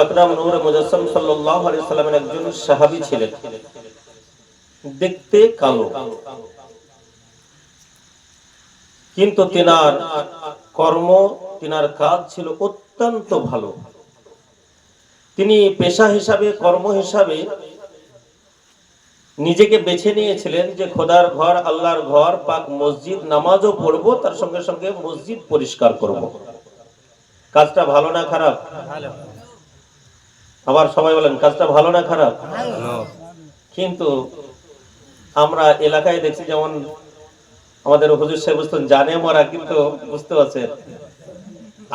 আকরাম নূর মুজাসসাম সাল্লাল্লাহু আলাইহি সাল্লামের একজন সাহাবী ছিলেন, দেখতে কালো, কিন্তু তিনার কর্ম, তিনার কাজ ছিল অত্যন্ত ভালো। তিনি পেশা হিসাবে, কর্ম হিসাবে নিজেকে বেছে নিয়েছিলেন যে খোদার ঘর, আল্লাহর ঘর, পাক মসজিদ, নামাজও পড়বো, তার সঙ্গে সঙ্গে মসজিদ পরিষ্কার করব। কাজটা ভালো না খারাপ? আবার সবাই বলেন কাজটা ভালো না খারাপ? কিন্তু আমরা এলাকায় দেখছি, যেমন আমাদের হুজুর সাহেব বুঝতেন জানে মরা, কিন্তু বুঝতে পারছেন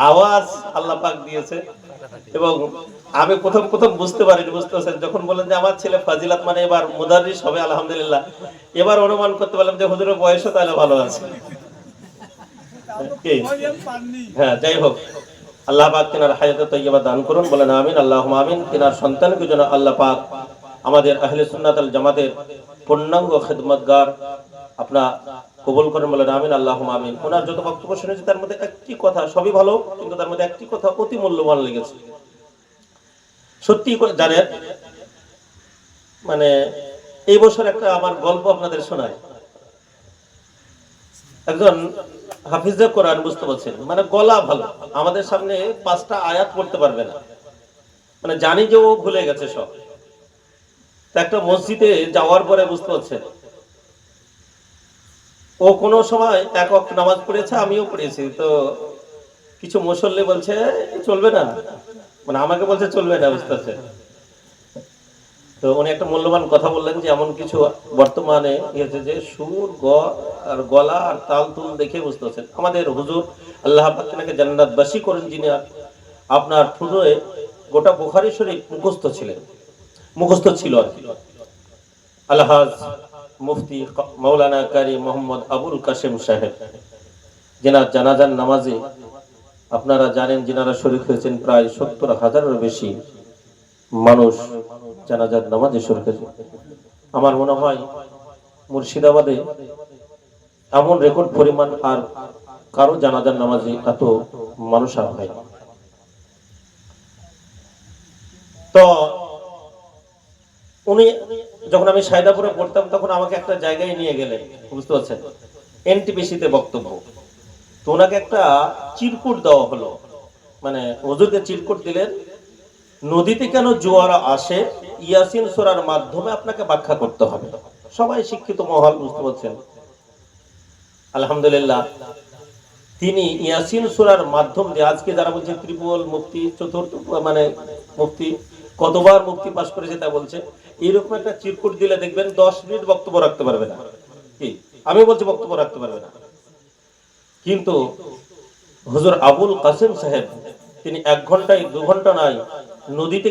আওয়াজ আল্লাহ পাক দিয়েছে। এবং আমি প্রথম বুঝতে পারিনি, বুঝতে পারছেন যখন বলেন যে আমার ছেলে ফাজিলাত মানে এবার মুদাররিস হবে, আলহামদুলিল্লাহ। এবার অনুমান করতে পারলাম যে হুজুরের বয়সও তাহলে ভালো আছে। হ্যাঁ, যাই হোক, আল্লাহ পাক তিনার হায়াতে তৈয়বা দান করুন, বলেন আমিন, আল্লাহুম্মা আমিন। তিনার সন্তানকে যেন আল্লাহ পাক আমাদের আহলে সুন্নাত আল জামাতের পূর্ণাঙ্গ খিদমতগার আপনা কবুল করেন, বলেন আমিন, আল্লাহুম্মা আমিন। ওনার যত বক্তব্য শুনেছি তার মধ্যে একটি কথা, সবই ভালো, কিন্তু তার মধ্যে একটি কথা অতি মূল্যবান লেগেছে। সত্যি জানেন, মানে এই বছর একটা আমার গল্প আপনাদের শোনায়। একজন হাফিজে কোরআন, বুঝতে পারছেন, মানে গলা ভালো, আমাদের সামনে 5টা আয়াত পড়তে পারবে না, মানে জানি যে ও ভুলে গেছে সব। একটা মসজিদে যাওয়ার পরে, বুঝতে পারছেন, ও কোন সময় এক ওয়াক্ত নামাজ পড়েছে, আমিও পড়েছি। তো কিছু মুসল্লি বলছে চলবে না, মানে আমাকে বলছে চলবে না, বুঝতে পারছেন। তো উনি একটা মূল্যবান কথা বললেন যে এমন কিছু বর্তমানে হয়েছে যে সুর আর গলা আর তাল তুল দেখে, বুঝতে পারছেন, আমাদের হুজুর আল্লাহ পাক তাকে জান্নাতবাসী করেন, যিনি আপনার ঠুঁড়ে গোটা বুখারী শরীফ মুখস্থ ছিল আর কি। আলহাজ মুফতি মাওলানা কারি মোহাম্মদ আবুল কাশেম সাহেব, যেনার জানাজার নামাজে আপনারা জানেন যিনারা শরীক হয়েছেন, প্রায় 70,000-এর বেশি মানুষ জানাজার নামাজে শরীক হয়েছে। আমার মনে হয় মুর্শিদাবাদে এমন রেকর্ড পরিমাণ আর কারো জানাজার নামাজে এত মানুষ আর হয়। তো উনি যখন আমি সায়দাপুরে পড়তাম, তখন আমাকে একটা জায়গায় নিয়ে গেলেন, বুঝতে পারছেন, এনটিপিসিতে বক্তব্য। তো ওনাকে একটা চিরকুট দেওয়া হলো, মানে হুজুরকে চিরকুট দিলেন, নদীতে কেন জোয়ার আসে ইয়াসিন সূরার মাধ্যমে আপনাকে ব্যাখ্যা করতে হবে। সবাই শিক্ষিত মহল, বুঝতে পারছেন। আলহামদুলিল্লাহ, তিনি ইয়াসিন সূরার মাধ্যম দিয়ে, আজকে যারা বলছে ত্রিপল মুফতি, চতুর্থ মানে মুফতি, কতবার মুফতি পাশ করেছে তা বলছে, এরকম একটা চিরকুট দিলে দেখবেন 10 মিনিট বক্তব্য রাখতে পারবে না। কি আমি বলছি, বক্তব্য রাখতে পারবে না। কিন্তু হুজুর আবুল কাসেম সাহেব তিনি 1 ঘন্টায় 2 ঘন্টা নয়, নদীতে